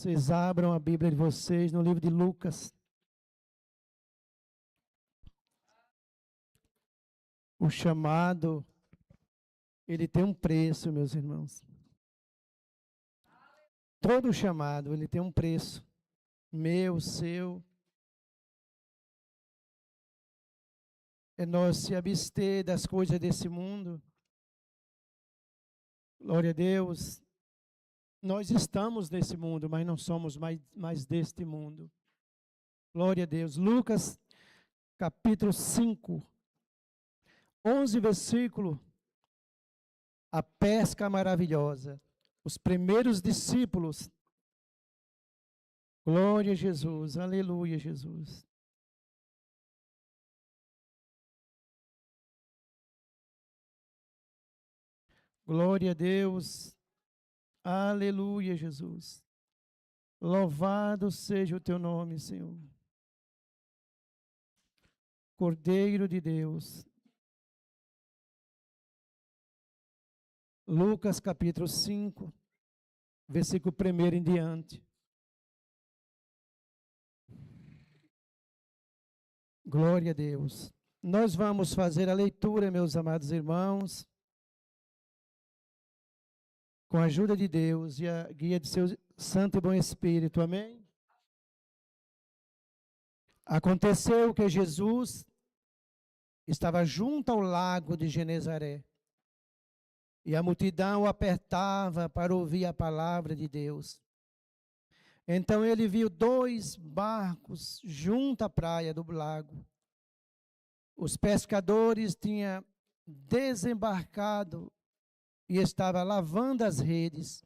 Vocês abram a Bíblia de vocês no livro de Lucas. O chamado, ele tem um preço, meus irmãos. Todo chamado, ele tem um preço. Meu, seu. É nós se abster das coisas desse mundo. Glória a Deus. Nós estamos nesse mundo, mas não somos mais deste mundo. Glória a Deus. Lucas, capítulo 5, 11 versículo. A pesca maravilhosa. Os primeiros discípulos. Glória a Jesus. Aleluia, Jesus. Glória a Deus. Aleluia, Jesus. Louvado seja o teu nome, Senhor. Cordeiro de Deus. Lucas capítulo 5, versículo 1 em diante. Glória a Deus. Nós vamos fazer a leitura, meus amados irmãos, com a ajuda de Deus e a guia de seu Santo e Bom Espírito. Amém? Aconteceu que Jesus estava junto ao lago de Genezaré e a multidão o apertava para ouvir a palavra de Deus. Então ele viu 2 barcos junto à praia do lago. Os pescadores tinham desembarcado e estava lavando as redes.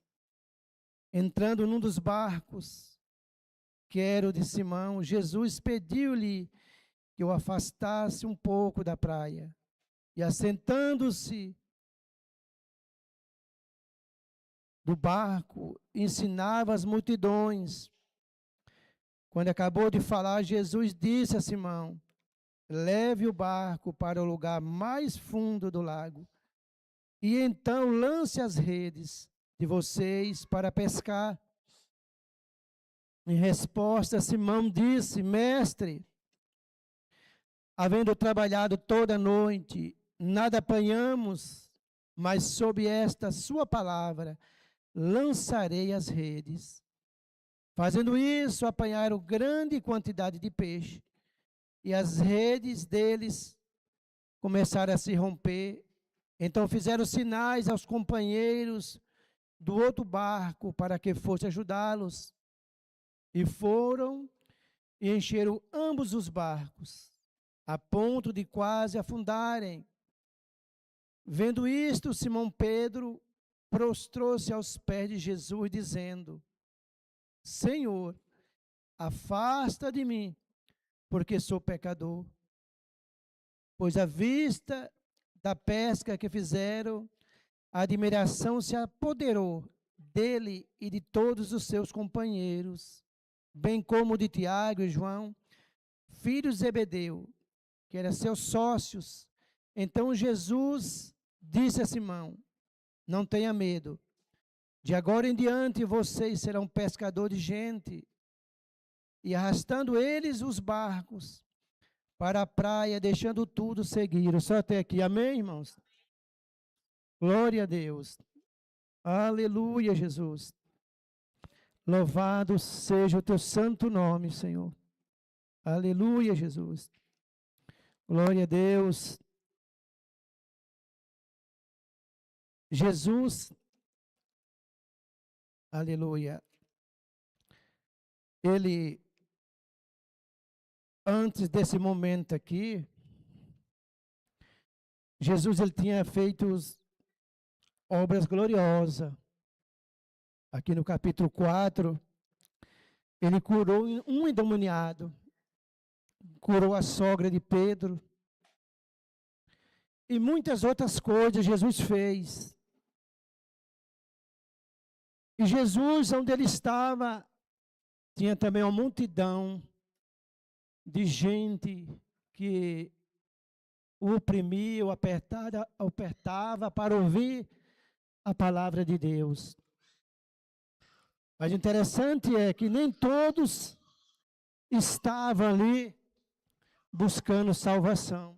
Entrando num dos barcos, que era o de Simão, Jesus pediu-lhe que o afastasse um pouco da praia. E assentando-se do barco, ensinava as multidões. Quando acabou de falar, Jesus disse a Simão: leve o barco para o lugar mais fundo do lago, e então lance as redes de vocês para pescar. Em resposta, Simão disse: mestre, havendo trabalhado toda a noite, nada apanhamos, mas sob esta sua palavra lançarei as redes. Fazendo isso, apanharam grande quantidade de peixe, e as redes deles começaram a se romper. Então fizeram sinais aos companheiros do outro barco para que fosse ajudá-los. E foram e encheram ambos os barcos, a ponto de quase afundarem. Vendo isto, Simão Pedro prostrou-se aos pés de Jesus, dizendo: Senhor, afasta de mim, porque sou pecador. Pois à vista da pesca que fizeram, a admiração se apoderou dele e de todos os seus companheiros, bem como de Tiago e João, filhos de Zebedeu, que eram seus sócios. Então Jesus disse a Simão: não tenha medo, de agora em diante vocês serão pescadores de gente. E arrastando eles os barcos para a praia, deixando tudo, seguiram. Só até aqui, amém, irmãos? Glória a Deus. Aleluia, Jesus. Louvado seja o teu santo nome, Senhor. Aleluia, Jesus. Glória a Deus. Jesus, aleluia, ele, antes desse momento aqui, Jesus ele tinha feito obras gloriosas. Aqui no capítulo 4, ele curou um endemoniado, curou a sogra de Pedro, e muitas outras coisas Jesus fez. E Jesus, onde ele estava, tinha também uma multidão de gente que o oprimia, o apertava para ouvir a palavra de Deus. Mas o interessante é que nem todos estavam ali buscando salvação.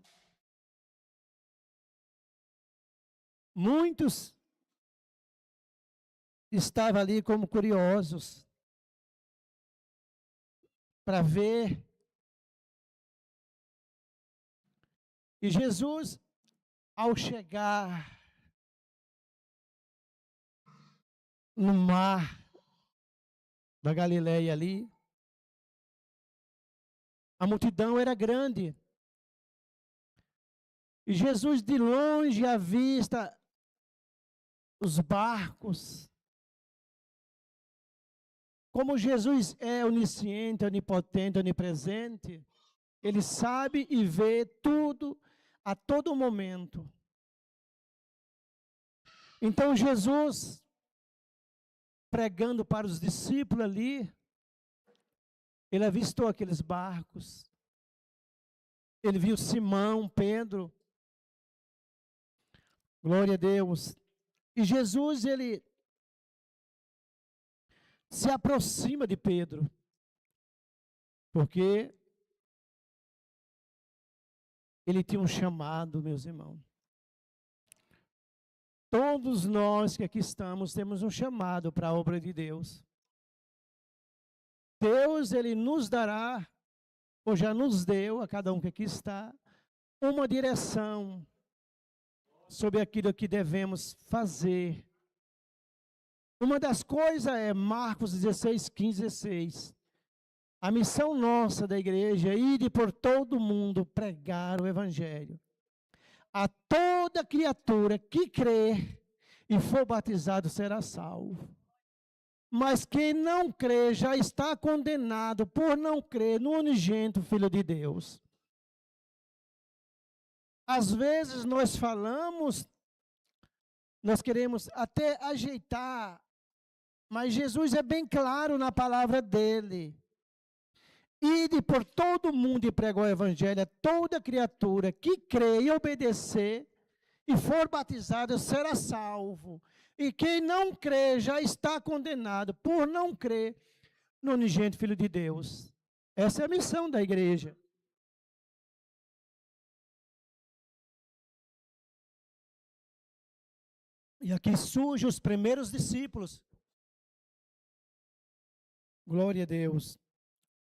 Muitos estavam ali como curiosos para ver. E Jesus, ao chegar no mar da Galileia ali, a multidão era grande. E Jesus de longe avista os barcos. Como Jesus é onisciente, onipotente, onipresente, ele sabe e vê tudo a todo momento. Então Jesus, pregando para os discípulos ali, ele avistou aqueles barcos. Ele viu Simão, Pedro. Glória a Deus. E Jesus, ele se aproxima de Pedro, porque ele tinha um chamado, meus irmãos. Todos nós que aqui estamos temos um chamado para a obra de Deus. Deus, ele nos dará, ou já nos deu, a cada um que aqui está, uma direção sobre aquilo que devemos fazer. Uma das coisas é Marcos 16, 15, 16. A missão nossa da igreja é ir por todo mundo pregar o evangelho. A toda criatura que crer e for batizado será salvo. Mas quem não crê já está condenado por não crer no unigênito Filho de Deus. Às vezes nós falamos, nós queremos até ajeitar, mas Jesus é bem claro na palavra dele. Ide por todo mundo e pregar o evangelho a toda criatura que crê e obedecer e for batizado será salvo. E quem não crê já está condenado por não crer no unigênito Filho de Deus. Essa é a missão da igreja. E aqui surgem os primeiros discípulos. Glória a Deus.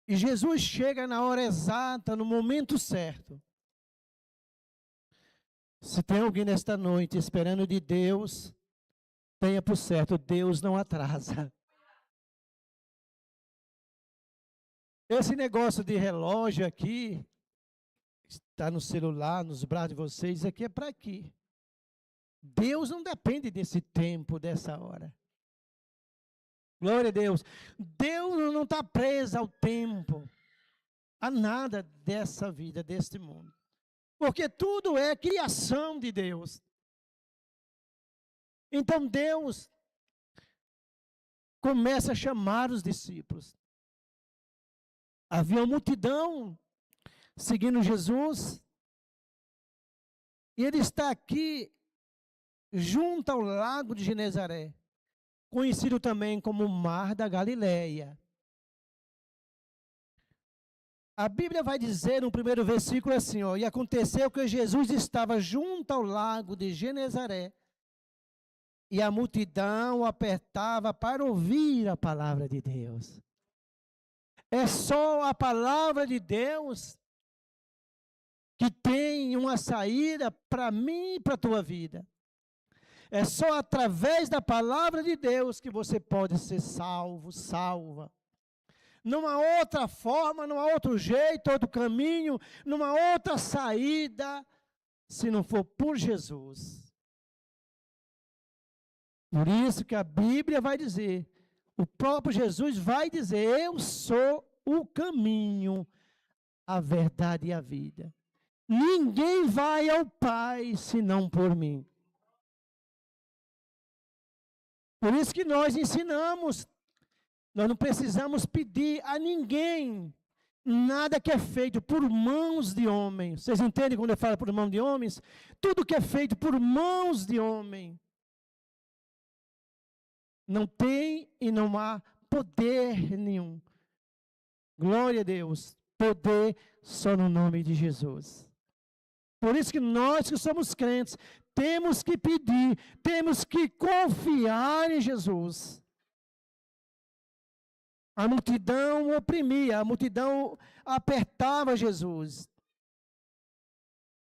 E Jesus chega na hora exata, no momento certo. Se tem alguém nesta noite esperando de Deus, tenha por certo, Deus não atrasa. Esse negócio de relógio aqui, está no celular, nos braços de vocês, aqui é para aqui. Deus não depende desse tempo, dessa hora. Glória a Deus. Deus não está preso ao tempo, a nada dessa vida, deste mundo. Porque tudo é criação de Deus. Então Deus começa a chamar os discípulos. Havia uma multidão seguindo Jesus. E ele está aqui junto ao lago de Genezaré, conhecido também como o Mar da Galileia. A Bíblia vai dizer no primeiro versículo assim, ó, e aconteceu que Jesus estava junto ao lago de Genezaré, e a multidão o apertava para ouvir a palavra de Deus. É só a palavra de Deus que tem uma saída para mim e para a tua vida. É só através da palavra de Deus que você pode ser salvo, salva. Numa outra forma, num outro jeito, outro caminho, numa outra saída, se não for por Jesus. Por isso que a Bíblia vai dizer, o próprio Jesus vai dizer, eu sou o caminho, a verdade e a vida. Ninguém vai ao Pai senão por mim. Por isso que nós ensinamos, nós não precisamos pedir a ninguém nada que é feito por mãos de homens. Vocês entendem quando eu falo por mãos de homens? Tudo que é feito por mãos de homem não tem e não há poder nenhum. Glória a Deus. Poder só no nome de Jesus. Por isso que nós que somos crentes, temos que pedir, temos que confiar em Jesus. A multidão oprimia, a multidão apertava Jesus.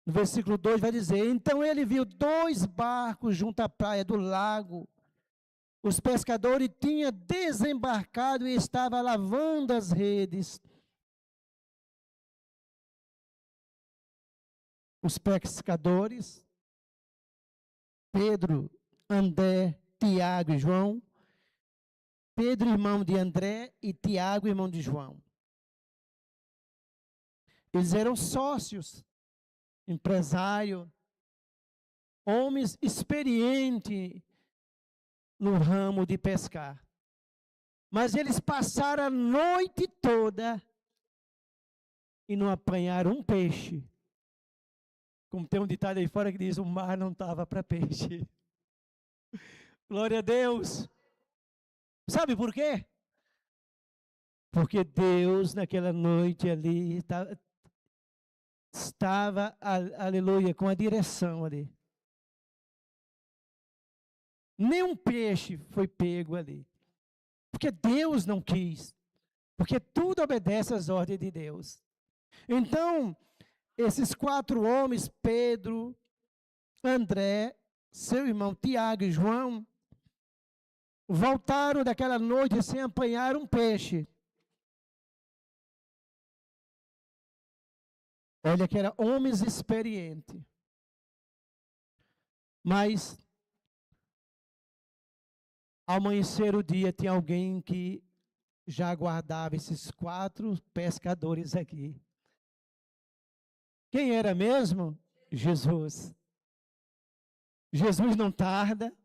No versículo 2 vai dizer: então ele viu 2 barcos junto à praia do lago. Os pescadores tinham desembarcado e estavam lavando as redes. Os pescadores, Pedro, André, Tiago e João. Pedro, irmão de André, e Tiago, irmão de João. Eles eram sócios, empresários, homens experientes no ramo de pescar. Mas eles passaram a noite toda e não apanharam um peixe. Como tem um ditado aí fora que diz: o mar não estava para peixe. Glória a Deus. Sabe por quê? Porque Deus naquela noite ali estava, aleluia, com a direção ali. Nenhum peixe foi pego ali. Porque Deus não quis. Porque tudo obedece às ordens de Deus. Então, esses 4 homens, Pedro, André, seu irmão Tiago e João, voltaram daquela noite sem apanhar um peixe. Olha que eram homens experientes. Mas, ao amanhecer o dia, tinha alguém que já aguardava esses 4 pescadores aqui. Quem era mesmo? Jesus. Jesus não tarda.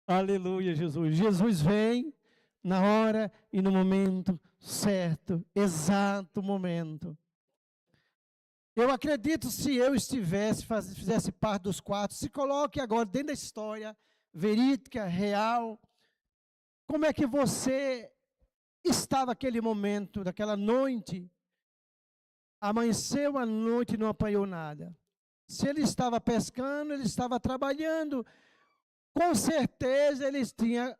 Aleluia, Jesus. Jesus vem na hora e no momento certo, exato momento. Eu acredito, se eu fizesse parte dos 4, se coloque agora dentro da história verídica, real, como é que você estava naquele momento, daquela noite? Amanheceu a noite e não apanhou nada. Se ele estava pescando, ele estava trabalhando, com certeza eles tinham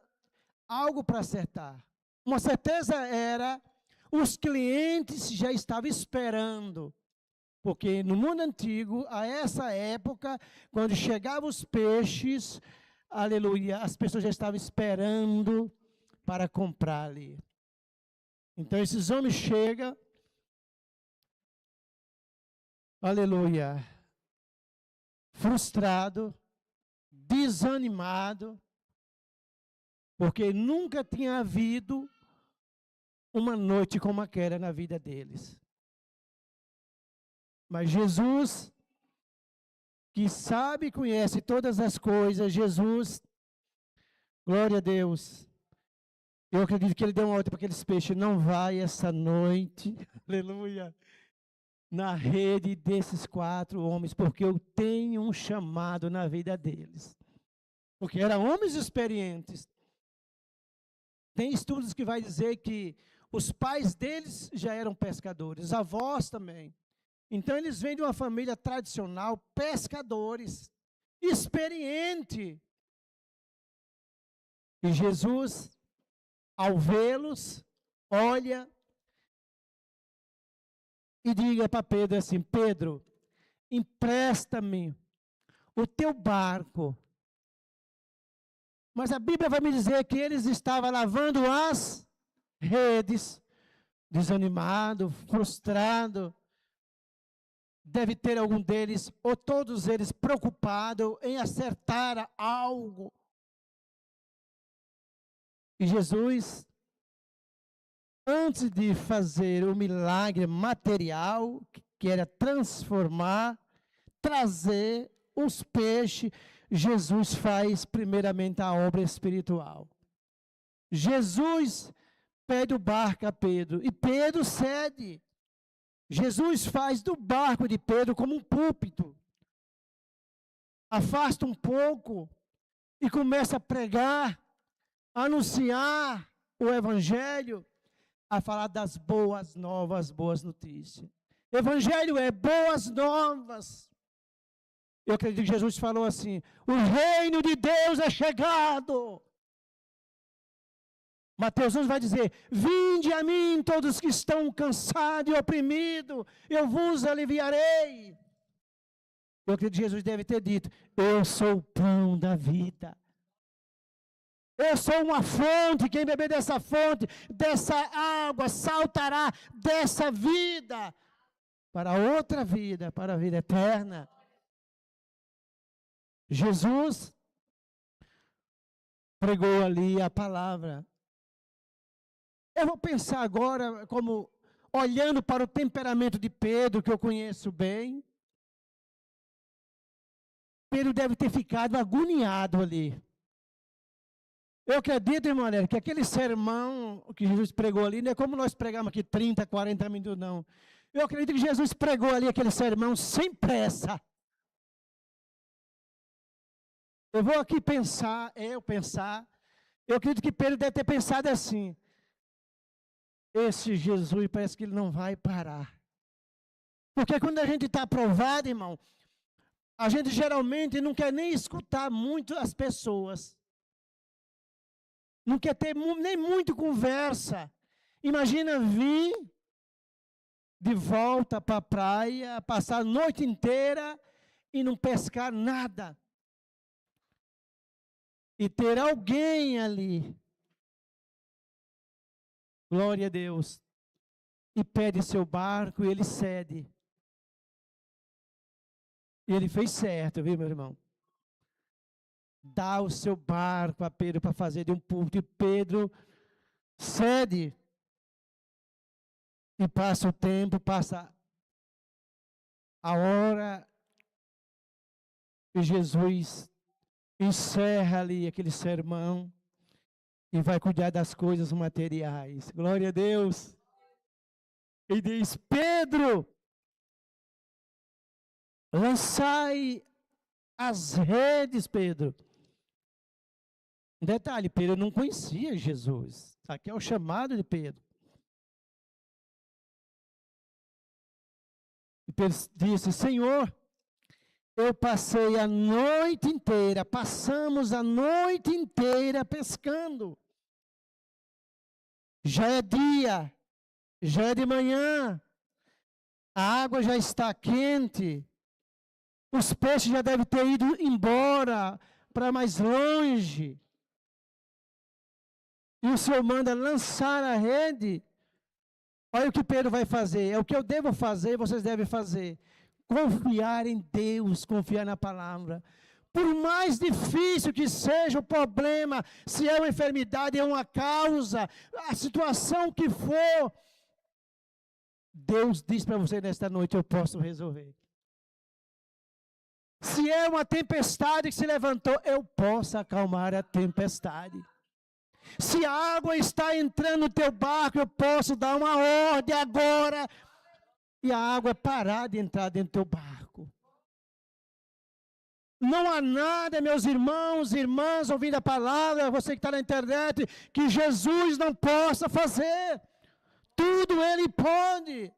algo para acertar. Uma certeza era, os clientes já estavam esperando. Porque no mundo antigo, a essa época, quando chegavam os peixes, aleluia, as pessoas já estavam esperando para comprar ali. Então esses homens chegam, aleluia, frustrado, desanimado, porque nunca tinha havido uma noite como aquela na vida deles. Mas Jesus, que sabe e conhece todas as coisas, Jesus, glória a Deus, eu acredito que ele deu uma ordem para aqueles peixes: não vai essa noite, aleluia, na rede desses 4 homens, porque eu tenho um chamado na vida deles. Porque eram homens experientes. Tem estudos que vai dizer que os pais deles já eram pescadores, os avós também. Então eles vêm de uma família tradicional, pescadores, experiente. E Jesus, ao vê-los, olha e diga para Pedro assim: Pedro, empresta-me o teu barco. Mas a Bíblia vai me dizer que eles estavam lavando as redes, desanimado, frustrado. Deve ter algum deles, ou todos eles, preocupados em acertar algo. E Jesus, antes de fazer o milagre material, que era transformar, trazer os peixes, Jesus faz primeiramente a obra espiritual. Jesus pede o barco a Pedro, e Pedro cede. Jesus faz do barco de Pedro como um púlpito. Afasta um pouco e começa a pregar, a anunciar o Evangelho a falar das boas novas, boas notícias. Evangelho é boas novas. Eu acredito que Jesus falou assim: o reino de Deus é chegado. Mateus 11 vai dizer: vinde a mim todos que estão cansados e oprimidos, eu vos aliviarei. Eu acredito que Jesus deve ter dito: eu sou o pão da vida. Eu sou uma fonte, quem beber dessa fonte, dessa água, saltará dessa vida para outra vida, para a vida eterna. Jesus pregou ali a palavra. Eu vou pensar agora, como olhando para o temperamento de Pedro, que eu conheço bem. Pedro deve ter ficado agoniado ali. Eu acredito, irmão, que aquele sermão que Jesus pregou ali, não é como nós pregamos aqui 30, 40 minutos, não. Eu acredito que Jesus pregou ali aquele sermão sem pressa. Eu vou aqui pensar, eu acredito que Pedro deve ter pensado assim: esse Jesus parece que ele não vai parar. Porque quando a gente está aprovado, irmão, a gente geralmente não quer nem escutar muito as pessoas. Não quer ter nem muito conversa. Imagina vir de volta para a praia, passar a noite inteira e não pescar nada. E ter alguém ali, glória a Deus, e pede seu barco e ele cede. E ele fez certo, viu, meu irmão? Dá o seu barco a Pedro para fazer de um púlpito. E Pedro cede. E passa o tempo, passa a hora. E Jesus encerra ali aquele sermão. E vai cuidar das coisas materiais. Glória a Deus. E diz: Pedro, lançai as redes, Pedro. Um detalhe, Pedro não conhecia Jesus. Aqui é o chamado de Pedro. E Pedro disse: Senhor, eu passei a noite inteira, passamos a noite inteira pescando. Já é dia, já é de manhã, a água já está quente, os peixes já devem ter ido embora para mais longe. E o Senhor manda lançar a rede. Olha o que Pedro vai fazer. É o que eu devo fazer, vocês devem fazer. Confiar em Deus, confiar na palavra. Por mais difícil que seja o problema, se é uma enfermidade, é uma causa, a situação que for, Deus diz para você nesta noite: eu posso resolver. Se é uma tempestade que se levantou, eu posso acalmar a tempestade. Se a água está entrando no teu barco, eu posso dar uma ordem agora e a água parar de entrar dentro do teu barco. Não há nada, meus irmãos e irmãs, ouvindo a palavra, você que está na internet, que Jesus não possa fazer. Tudo Ele pode.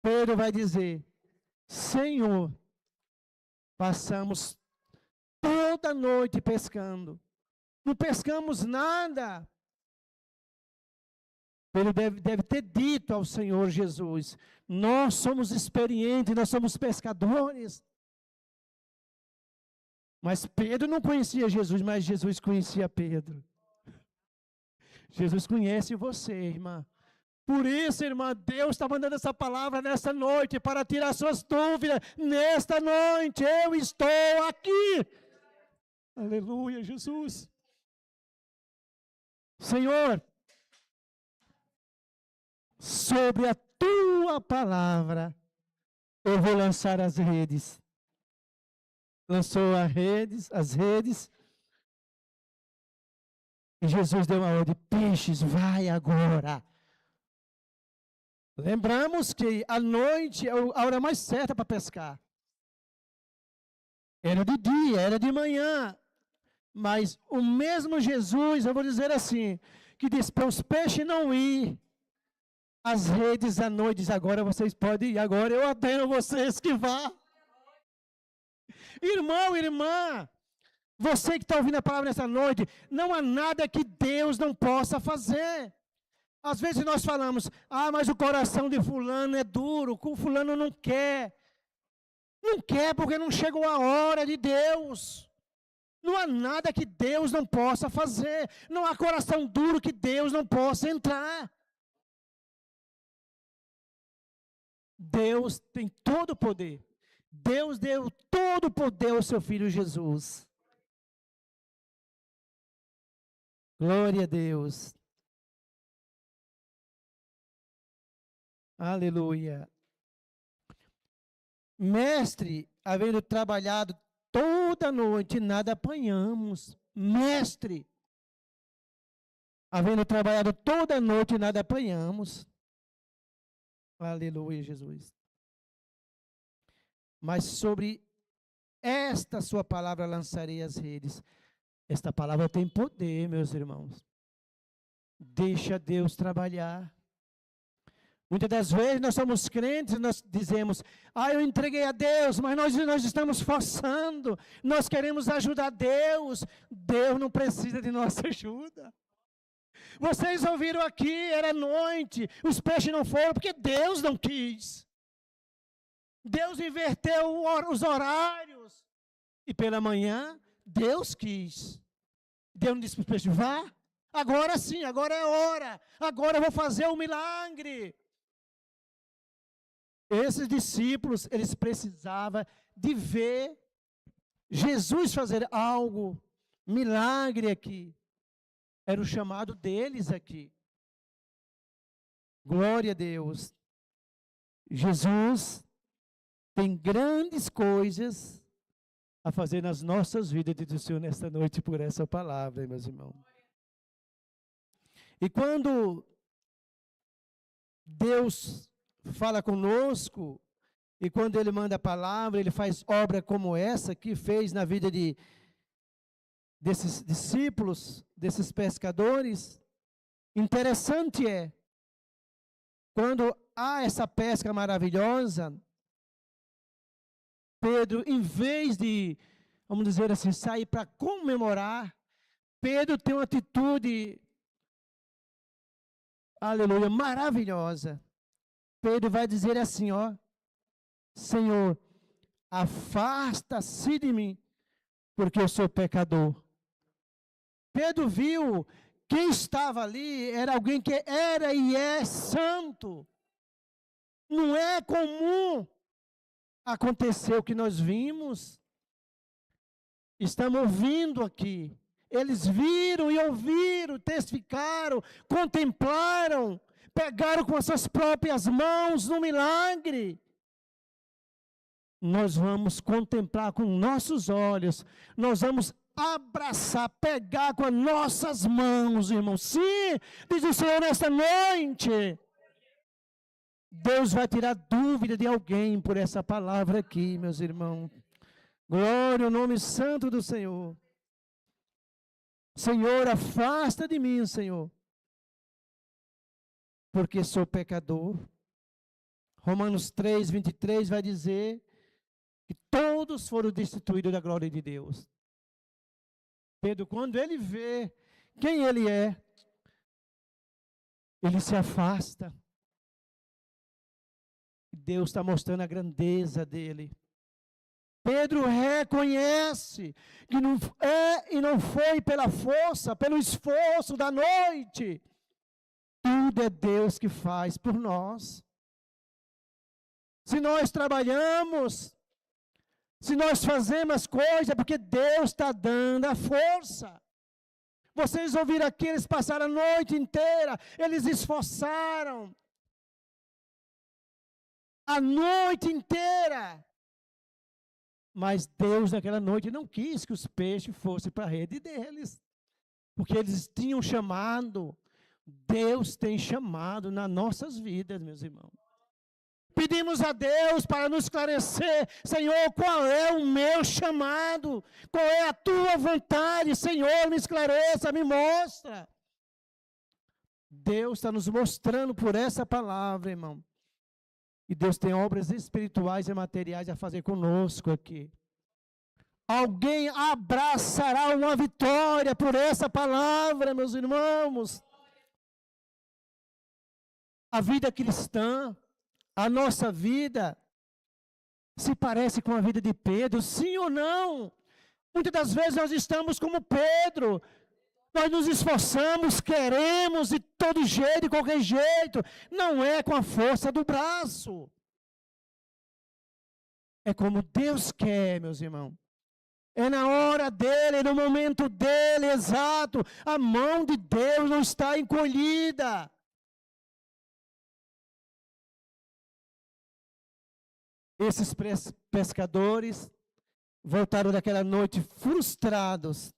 Pedro vai dizer: Senhor, passamos toda noite pescando. Não pescamos nada. Ele deve ter dito ao Senhor Jesus: nós somos experientes, nós somos pescadores. Mas Pedro não conhecia Jesus, mas Jesus conhecia Pedro. Jesus conhece você, irmã. Por isso, irmã, Deus está mandando essa palavra nesta noite para tirar suas dúvidas. Nesta noite eu estou aqui. Aleluia, Jesus. Senhor, sobre a tua palavra, eu vou lançar as redes. Lançou as redes. E Jesus deu uma ordem: peixes, vai agora. Lembramos que a noite é a hora mais certa para pescar. Era de dia, era de manhã. Mas o mesmo Jesus, eu vou dizer assim, que diz para os peixes não ir. As redes à noite diz, agora vocês podem ir, agora eu ordeno vocês que vá. Irmão, irmã, você que está ouvindo a palavra nessa noite, não há nada que Deus não possa fazer. Às vezes nós falamos, mas o coração de fulano é duro, o fulano não quer. Não quer porque não chegou a hora de Deus. Não há nada que Deus não possa fazer. Não há coração duro que Deus não possa entrar. Deus tem todo o poder. Deus deu todo o poder ao seu Filho Jesus. Glória a Deus. Aleluia. Mestre, havendo trabalhado toda a noite, nada apanhamos. Mestre, havendo trabalhado toda a noite, nada apanhamos. Aleluia, Jesus. Mas sobre esta sua palavra lançarei as redes. Esta palavra tem poder, meus irmãos. Deixa Deus trabalhar. Muitas das vezes nós somos crentes, nós dizemos, eu entreguei a Deus, mas nós estamos forçando, nós queremos ajudar Deus. Deus não precisa de nossa ajuda. Vocês ouviram aqui, era noite, os peixes não foram, porque Deus não quis. Deus inverteu os horários. E pela manhã, Deus quis. Deus não disse para os peixes, vá, agora sim, agora é hora, agora eu vou fazer um milagre. Esses discípulos, eles precisavam de ver Jesus fazer algo, milagre aqui. Era o chamado deles aqui. Glória a Deus. Jesus tem grandes coisas a fazer nas nossas vidas, diz o Senhor nesta noite por essa palavra, meus irmãos. E quando Deus fala conosco, e quando Ele manda a palavra, Ele faz obra como essa que fez na vida desses discípulos, desses pescadores. Interessante é, quando há essa pesca maravilhosa, Pedro, em vez de, vamos dizer assim, sair para comemorar, Pedro tem uma atitude, aleluia, maravilhosa. Pedro vai dizer assim, Senhor, afasta-se de mim, porque eu sou pecador. Pedro viu quem estava ali, era alguém que era e é santo. Não é comum acontecer o que nós vimos. Estamos ouvindo aqui. Eles viram e ouviram, testificaram, contemplaram, pegaram com as suas próprias mãos no milagre. Nós vamos contemplar com nossos olhos, nós vamos abraçar, pegar com as nossas mãos, irmãos. Sim, diz o Senhor nesta noite. Deus vai tirar dúvida de alguém por essa palavra aqui, meus irmãos. Glória ao nome santo do Senhor. Senhor, afasta de mim, Senhor, porque sou pecador. Romanos 3, 23 vai dizer que todos foram destituídos da glória de Deus. Pedro, quando ele vê quem ele é, ele se afasta. Deus está mostrando a grandeza dele. Pedro reconhece que não é e não foi pela força, pelo esforço da noite. Tudo é Deus que faz por nós. Se nós trabalhamos, se nós fazemos as coisas, é porque Deus está dando a força. Vocês ouviram aqui, eles passaram a noite inteira, eles esforçaram. A noite inteira. Mas Deus naquela noite não quis que os peixes fossem para a rede deles. Porque eles tinham chamado. Deus tem chamado nas nossas vidas, meus irmãos. Pedimos a Deus para nos esclarecer, Senhor, qual é o meu chamado? Qual é a tua vontade? Senhor, me esclareça, me mostra. Deus está nos mostrando por essa palavra, irmão. E Deus tem obras espirituais e materiais a fazer conosco aqui. Alguém abraçará uma vitória por essa palavra, meus irmãos. A vida cristã, a nossa vida, se parece com a vida de Pedro, sim ou não? Muitas das vezes nós estamos como Pedro. Nós nos esforçamos, queremos de todo jeito, de qualquer jeito. Não é com a força do braço. É como Deus quer, meus irmãos. É na hora dele, no momento dele, exato. A mão de Deus não está encolhida. Esses pescadores voltaram daquela noite frustrados.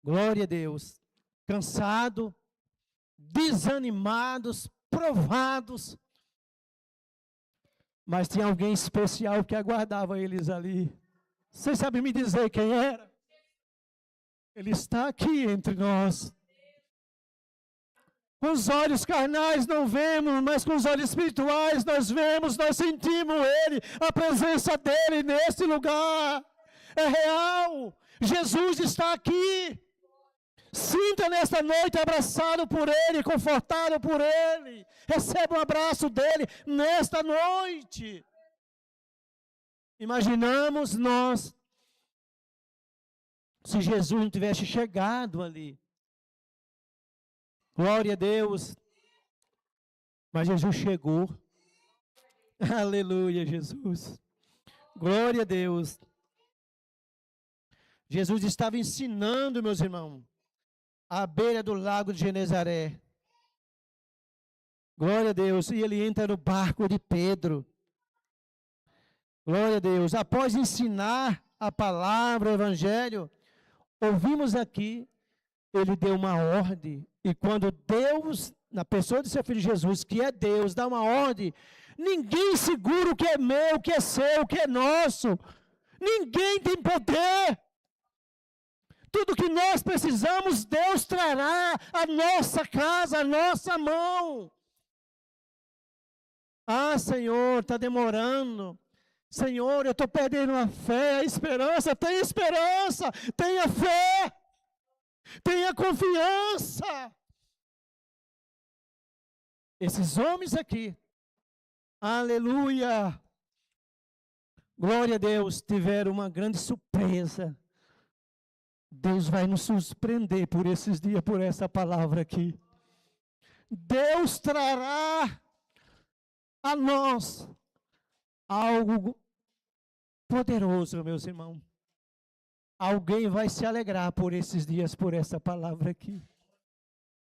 Glória a Deus. Cansados, desanimados, provados. Mas tinha alguém especial que aguardava eles ali. Vocês sabem me dizer quem era? Ele está aqui entre nós. Com os olhos carnais não vemos, mas com os olhos espirituais nós vemos, nós sentimos Ele, a presença dEle nesse lugar. É real. Jesus está aqui. Sinta nesta noite abraçado por Ele, confortado por Ele. Receba um abraço dEle nesta noite. Imaginamos nós, se Jesus não tivesse chegado ali. Glória a Deus. Mas Jesus chegou. Aleluia, Jesus. Glória a Deus. Jesus estava ensinando, meus irmãos, à beira do lago de Genezaré. Glória a Deus. E ele entra no barco de Pedro. Glória a Deus. Após ensinar a palavra, o evangelho, ouvimos aqui, ele deu uma ordem. E quando Deus, na pessoa de seu filho Jesus, que é Deus, dá uma ordem, ninguém segura o que é meu, o que é seu, o que é nosso. Ninguém tem poder. Tudo que nós precisamos, Deus trará à nossa casa, à nossa mão. Ah, Senhor, está demorando. Senhor, eu estou perdendo a fé, a esperança. Tenha esperança, tenha fé, tenha confiança. Esses homens aqui, aleluia, glória a Deus, tiveram uma grande surpresa. Deus vai nos surpreender por esses dias, por essa palavra aqui. Deus trará a nós algo poderoso, meus irmãos. Alguém vai se alegrar por esses dias, por essa palavra aqui.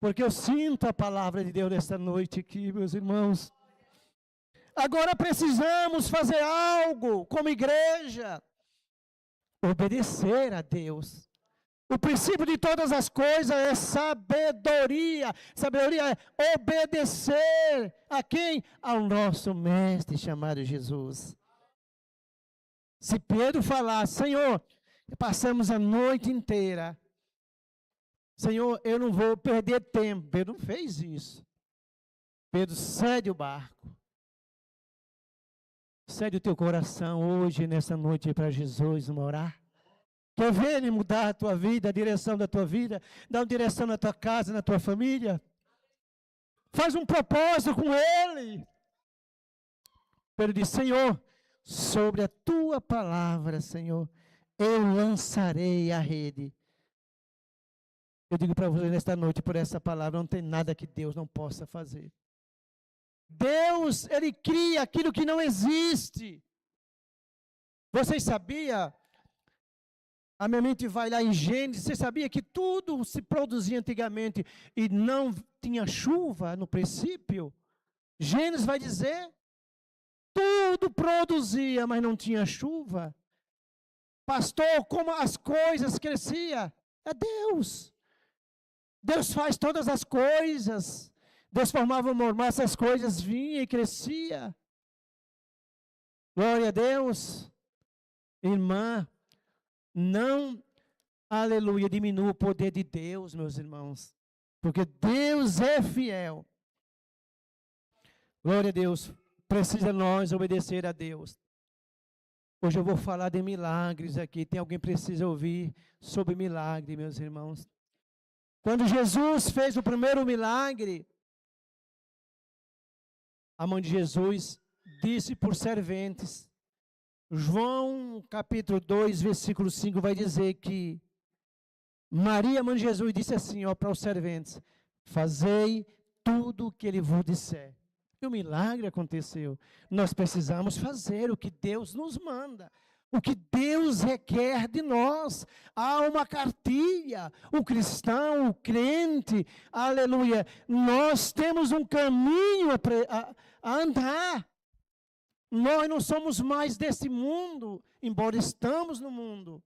Porque eu sinto a palavra de Deus nesta noite aqui, meus irmãos. Agora precisamos fazer algo como igreja. Obedecer a Deus. O princípio de todas as coisas é sabedoria. Sabedoria é obedecer a quem? Ao nosso mestre chamado Jesus. Se Pedro falar, Senhor, passamos a noite inteira. Senhor, eu não vou perder tempo. Pedro não fez isso. Pedro, cede o barco. Cede o teu coração hoje, nessa noite, para Jesus morar. Quer ver Ele mudar a tua vida, a direção da tua vida, dar uma direção na tua casa, na tua família? Faz um propósito com Ele. Pedro diz, Senhor, sobre a tua palavra, Senhor, eu lançarei a rede. Eu digo para você nesta noite, por essa palavra, não tem nada que Deus não possa fazer. Deus, Ele cria aquilo que não existe. Vocês sabiam? A minha mente vai lá em Gênesis. Você sabia que tudo se produzia antigamente e não tinha chuva no princípio? Gênesis vai dizer, tudo produzia, mas não tinha chuva. Pastor, como as coisas cresciam? É Deus. Deus faz todas as coisas. Deus formava uma massa, essas coisas vinham e crescia. Glória a Deus. Irmã, não, aleluia, diminua o poder de Deus, meus irmãos. Porque Deus é fiel. Glória a Deus. Precisa nós obedecer a Deus. Hoje eu vou falar de milagres aqui. Tem alguém que precisa ouvir sobre milagre, meus irmãos? Quando Jesus fez o primeiro milagre, a mãe de Jesus disse por serventes. João capítulo 2, versículo 5 vai dizer que Maria, mãe de Jesus, disse assim, ó, para os serventes: fazei tudo o que ele vos disser. E o milagre aconteceu. Nós precisamos fazer o que Deus nos manda, o que Deus requer de nós. Há uma cartilha, o cristão, o crente, aleluia, nós temos um caminho a andar. Nós não somos mais desse mundo, embora estamos no mundo.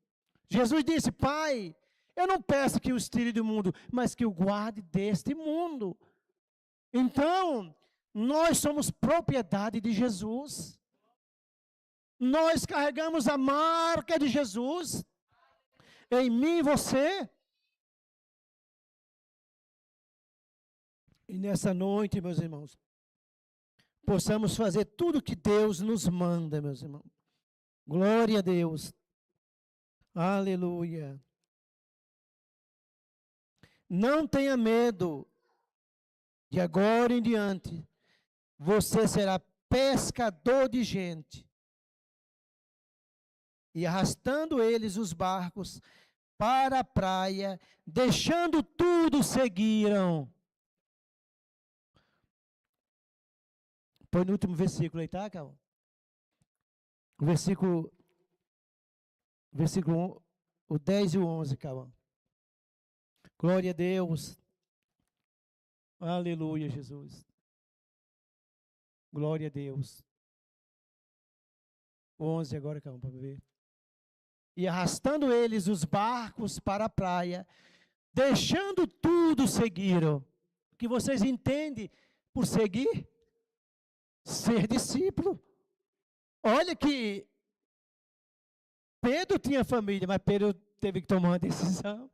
Jesus disse: Pai, eu não peço que os tire do mundo, mas que o guarde deste mundo. Então, nós somos propriedade de Jesus. Nós carregamos a marca de Jesus em mim e você. E nessa noite, meus irmãos, possamos fazer tudo que Deus nos manda, meus irmãos. Glória a Deus. Aleluia. Não tenha medo. De agora em diante, você será pescador de gente. E arrastando eles os barcos para a praia, deixando tudo, seguiram. Põe no último versículo aí, tá, Calma? O versículo o 10 e o 11, Calma. Glória a Deus. Aleluia, Jesus. Glória a Deus. 11 agora, calma, para ver. E arrastando eles os barcos para a praia, deixando tudo, seguiram. O que vocês entendem por seguir? Ser discípulo. Olha que Pedro tinha família, mas Pedro teve que tomar uma decisão.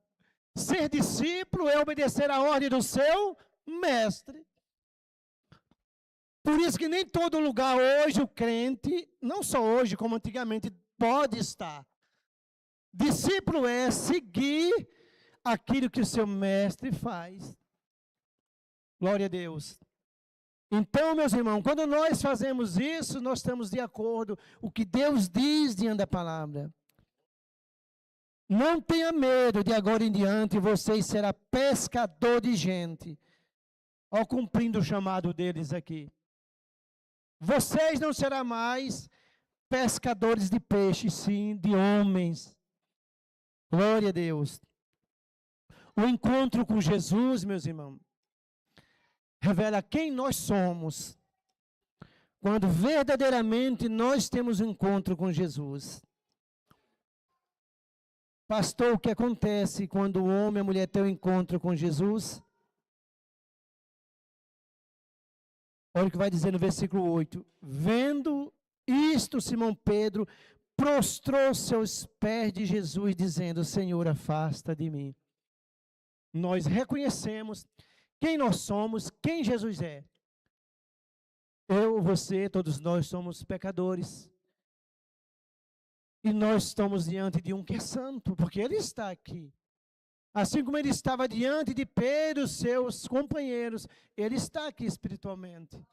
Ser discípulo é obedecer a ordem do seu mestre. Por isso que nem todo lugar hoje o crente, não só hoje como antigamente, pode estar. Discípulo é seguir aquilo que o seu mestre faz. Glória a Deus. Então, meus irmãos, quando nós fazemos isso, nós estamos de acordo com o que Deus diz diante da palavra. Não tenha medo, de agora em diante você será pescador de gente. Ó, cumprindo o chamado deles aqui. Vocês não serão mais pescadores de peixes, sim, de homens. Glória a Deus. O encontro com Jesus, meus irmãos, revela quem nós somos. Quando verdadeiramente nós temos um encontro com Jesus. Pastor, o que acontece quando o homem e a mulher têm um encontro com Jesus? Olha o que vai dizer no versículo 8. Vendo isto, Simão Pedro prostrou-se aos pés de Jesus, dizendo: Senhor, afasta de mim. Nós reconhecemos quem nós somos, quem Jesus é. Eu, você, todos nós somos pecadores. E nós estamos diante de um que é santo, porque Ele está aqui. Assim como Ele estava diante de Pedro, seus companheiros, Ele está aqui espiritualmente.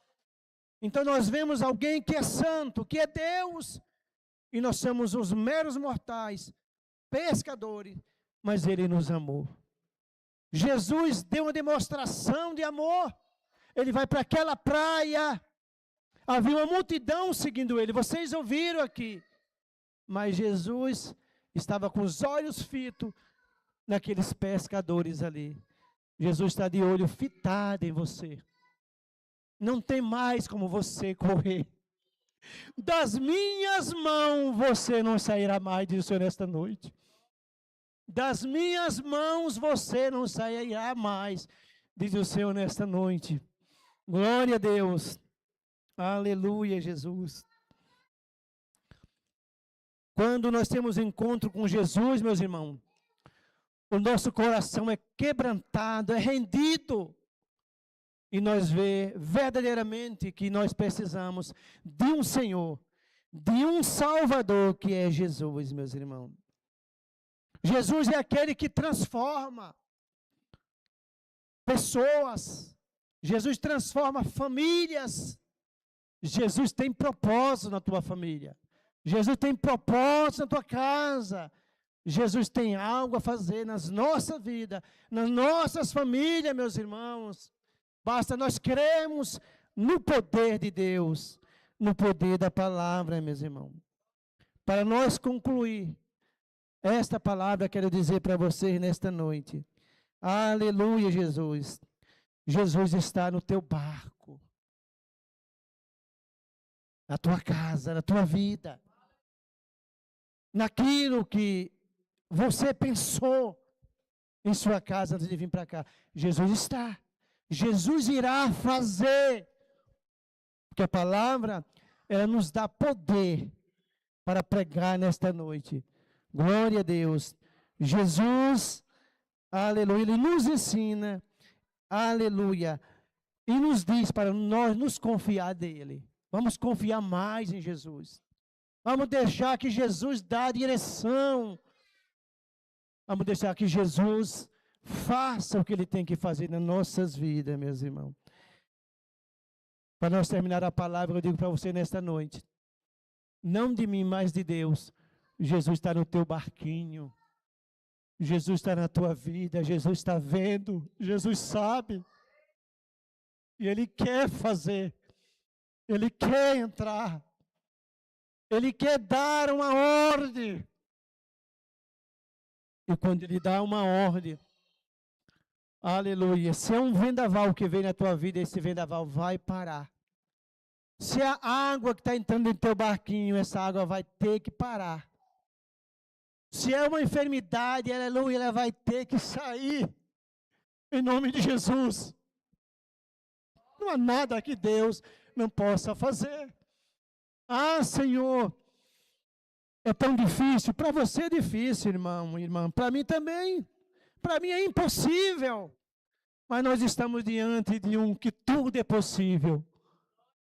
Então nós vemos alguém que é santo, que é Deus, e nós somos os meros mortais, pescadores, mas Ele nos amou. Jesus deu uma demonstração de amor. Ele vai para aquela praia, havia uma multidão seguindo Ele, vocês ouviram aqui. Mas Jesus estava com os olhos fitos naqueles pescadores ali. Jesus está de olho fitado em você. Não tem mais como você correr. Das minhas mãos você não sairá mais, diz o Senhor nesta noite. Das minhas mãos você não sairá mais, diz o Senhor nesta noite. Glória a Deus. Aleluia, Jesus. Quando nós temos encontro com Jesus, meus irmãos, o nosso coração é quebrantado, é rendido, e nós vê verdadeiramente que nós precisamos de um Senhor, de um Salvador, que é Jesus, meus irmãos. Jesus é aquele que transforma pessoas, Jesus transforma famílias. Jesus tem propósito na tua família, Jesus tem propósito na tua casa, Jesus tem algo a fazer nas nossas vidas, nas nossas famílias, meus irmãos. Basta nós crermos no poder de Deus, no poder da palavra, meus irmãos. Para nós concluir, esta palavra quero dizer para vocês nesta noite. Aleluia, Jesus. Jesus está no teu barco, na tua casa, na tua vida, naquilo que você pensou em sua casa antes de vir para cá. Jesus está. Jesus irá fazer. Porque a palavra, ela nos dá poder para pregar nesta noite. Glória a Deus. Jesus, aleluia, Ele nos ensina, aleluia, e nos diz para nós nos confiar dEle. Vamos confiar mais em Jesus. Vamos deixar que Jesus dê a direção. Vamos deixar que Jesus faça o que Ele tem que fazer nas nossas vidas, meus irmãos. Para nós terminar a palavra, eu digo para você nesta noite, não de mim, mas de Deus. Jesus está no teu barquinho. Jesus está na tua vida. Jesus está vendo. Jesus sabe. E Ele quer fazer. Ele quer entrar. Ele quer dar uma ordem. E quando Ele dá uma ordem, aleluia, se é um vendaval que vem na tua vida, esse vendaval vai parar. Se a água que está entrando em teu barquinho, essa água vai ter que parar. Se é uma enfermidade, aleluia, ela vai ter que sair. Em nome de Jesus. Não há nada que Deus não possa fazer. Ah, Senhor, é tão difícil. Para você é difícil, irmão, irmã. Para mim também. Para mim é impossível. Mas nós estamos diante de um que tudo é possível.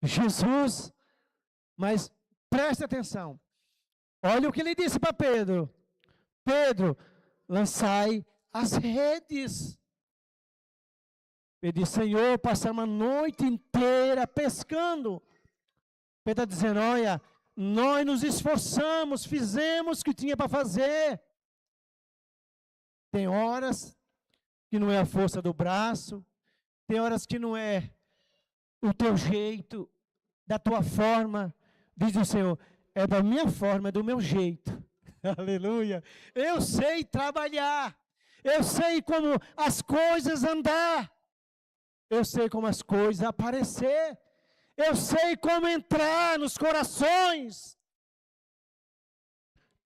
Jesus. Mas preste atenção. Olha o que Ele disse para Pedro. Pedro, lançai as redes. Ele disse, Senhor, passamos a noite inteira pescando. Pedro está dizendo, olha, nós nos esforçamos, fizemos o que tinha para fazer. Tem horas que não é a força do braço, tem horas que não é o teu jeito, da tua forma. Diz o Senhor, é da minha forma, é do meu jeito. Aleluia. Eu sei trabalhar. Eu sei como as coisas andar. Eu sei como as coisas aparecer. Eu sei como entrar nos corações.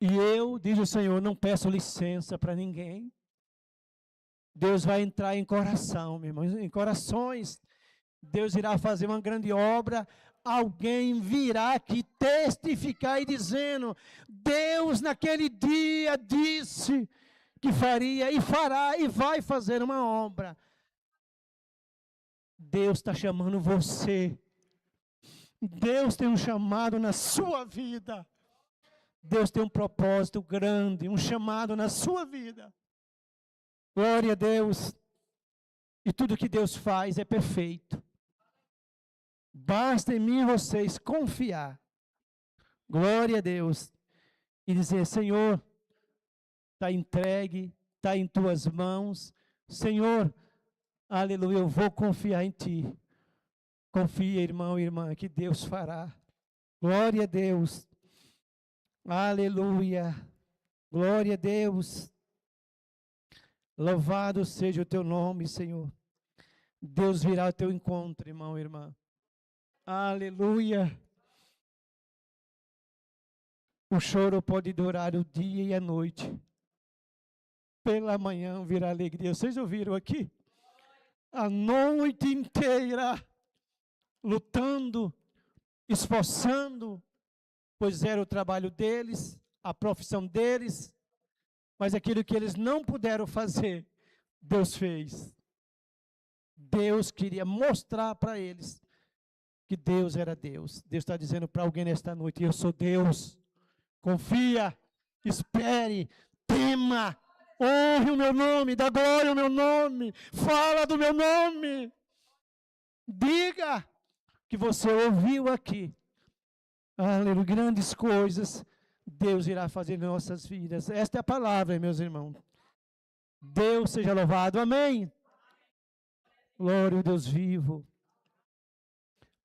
E eu, diz o Senhor, não peço licença para ninguém. Deus vai entrar em coração, meu irmão, em corações. Deus irá fazer uma grande obra. Alguém virá aqui testificar e dizendo, Deus naquele dia disse que faria e fará e vai fazer uma obra. Deus está chamando você. Deus tem um chamado na sua vida. Deus tem um propósito grande, um chamado na sua vida. Glória a Deus. E tudo que Deus faz é perfeito. Basta em mim e vocês confiar. Glória a Deus. E dizer, Senhor, está entregue, está em tuas mãos. Senhor, aleluia, eu vou confiar em ti. Confia, irmão e irmã, que Deus fará. Glória a Deus. Aleluia. Glória a Deus. Louvado seja o teu nome, Senhor. Deus virá ao teu encontro, irmão e irmã. Aleluia. O choro pode durar o dia e a noite. Pela manhã virá alegria. Vocês ouviram aqui? A noite inteira, lutando, esforçando, pois era o trabalho deles, a profissão deles. Mas aquilo que eles não puderam fazer, Deus fez. Deus queria mostrar para eles que Deus era Deus. Deus está dizendo para alguém nesta noite: eu sou Deus. Confia, espere, tema, honre o meu nome, dá glória ao meu nome, fala do meu nome. Diga que você ouviu aqui. Aleluia, grandes coisas Deus irá fazer em nossas vidas. Esta é a palavra, meus irmãos. Deus seja louvado, amém. Glória ao Deus vivo.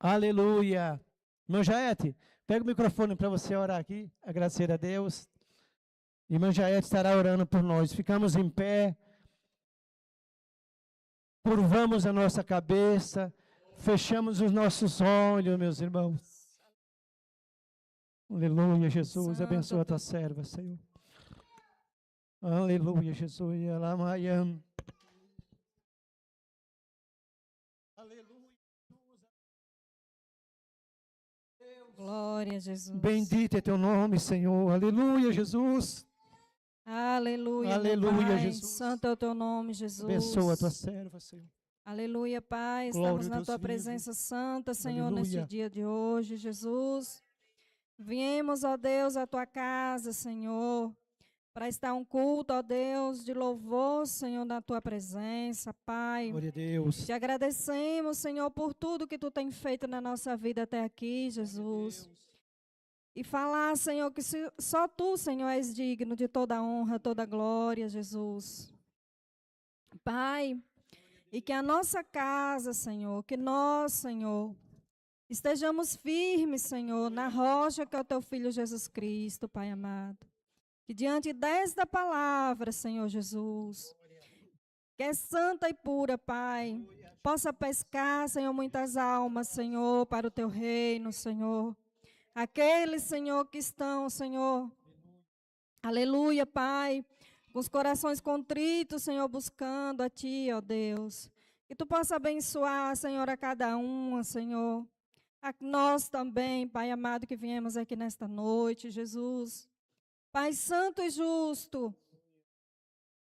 Aleluia. Irmã Jaete, pega o microfone para você orar aqui, agradecer a Deus. Irmã Jaete estará orando por nós. Ficamos em pé, curvamos a nossa cabeça, fechamos os nossos olhos, meus irmãos. Aleluia, Jesus, Santo abençoa a tua serva, Senhor. Aleluia, Jesus. Alamayam. Aleluia. Glória a Jesus. Bendito é teu nome, Senhor. Aleluia, Jesus. Aleluia, Aleluia, meu Pai. Jesus. Santo é o teu nome, Jesus. Abençoa a tua serva, Senhor. Aleluia, Pai. Glória Estamos a na Deus tua vivo. presença santa, Senhor, Aleluia. neste dia de hoje, Jesus. Viemos, ó Deus, à tua casa, Senhor, para estar um culto, ó Deus, de louvor, Senhor, na tua presença, Pai. Glória a Deus. Te agradecemos, Senhor, por tudo que tu tem feito na nossa vida até aqui, Jesus. E falar, Senhor, que só tu, Senhor, és digno de toda honra, toda glória, Jesus. Pai, e que a nossa casa, Senhor, que nós, Senhor, estejamos firmes, Senhor, na rocha que é o teu Filho Jesus Cristo, Pai amado. Que diante desta palavra, Senhor Jesus, que é santa e pura, Pai, possa pescar, Senhor, muitas almas, Senhor, para o teu reino, Senhor. Aqueles, Senhor, que estão, Senhor, aleluia, Pai, com os corações contritos, Senhor, buscando a Ti, ó Deus. Que Tu possa abençoar, Senhor, a cada um, Senhor. A nós também, Pai amado, que viemos aqui nesta noite, Jesus. Pai santo e justo,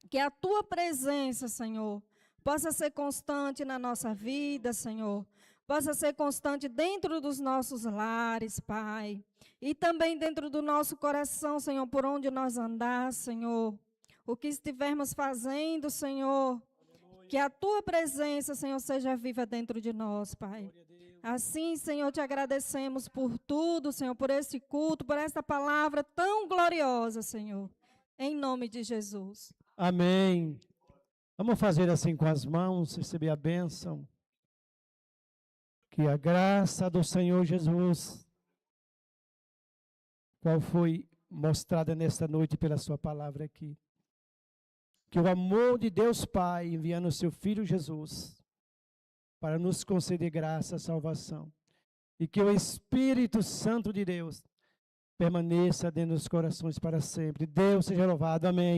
que a Tua presença, Senhor, possa ser constante na nossa vida, Senhor. Possa ser constante dentro dos nossos lares, Pai. E também dentro do nosso coração, Senhor, por onde nós andar, Senhor. O que estivermos fazendo, Senhor, que a Tua presença, Senhor, seja viva dentro de nós, Pai. Assim, Senhor, te agradecemos por tudo, Senhor, por esse culto, por esta palavra tão gloriosa, Senhor. Em nome de Jesus. Amém. Vamos fazer assim com as mãos, receber a bênção. Que a graça do Senhor Jesus, qual foi mostrada nesta noite pela sua palavra aqui, que o amor de Deus Pai, enviando o seu Filho Jesus, para nos conceder graça, salvação, e que o Espírito Santo de Deus permaneça dentro dos corações para sempre. Deus seja louvado. Amém.